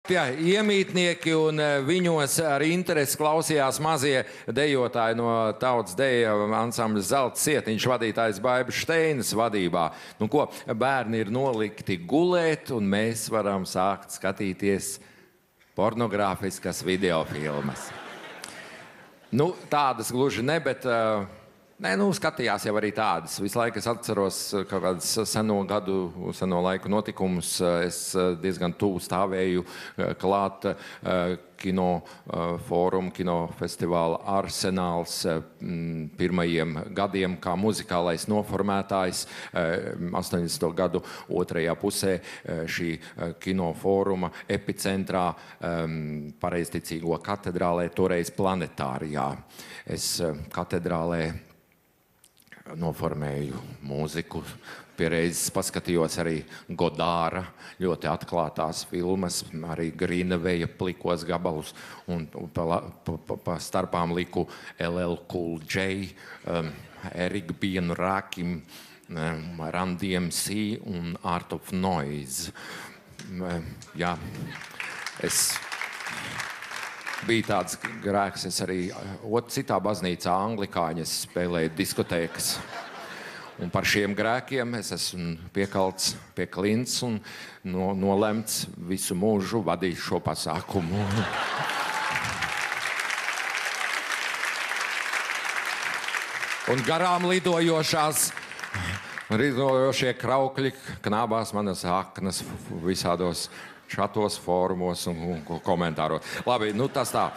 Jā, iemītnieki un viņos ar interesi klausījās mazie dejotāji no tautas deja ansambļa Zelta Sietiņš vadītājs Baibas Šteinas vadībā. Nu ko, bērni ir nolikti gulēt un mēs varam sākt skatīties pornogrāfiskas videofilmas. Nu, tādas gluži ne, bet... Nē, nu, skatījās jau arī tādas. Visu laiku es atceros kaut kādus seno laiku notikumus. Es diezgan tuvu stāvēju klāt kino fórumu, kinofestivāla Arsenāls pirmajiem gadiem kā muzikālais noformētājs. 80. gadu otrajā pusē šī kino fóruma epicentrā Pareizticīgo katedrālē, toreiz Planetārijā. Es katedrālē noformēju mūziku. Pierreizes paskatījos arī Godāra ļoti atklātās filmas, arī Grīneveja plikos gabalus, un pa starpām liku LL Cool J, Eric B. un Rakim, Run DMC un Art of Noise. Jā, bija tāds grēks, es arī citā baznīcā anglikāņas spēlēju diskotēkas. Un par šiem grēkiem es esmu piekalts pie klints un nolemts visu mūžu vadīt šo pasākumu. Un garām lidojošie kraukļi knābās manas aknas visādos šatos fórumos un komentāros. Labi, nu tas tā.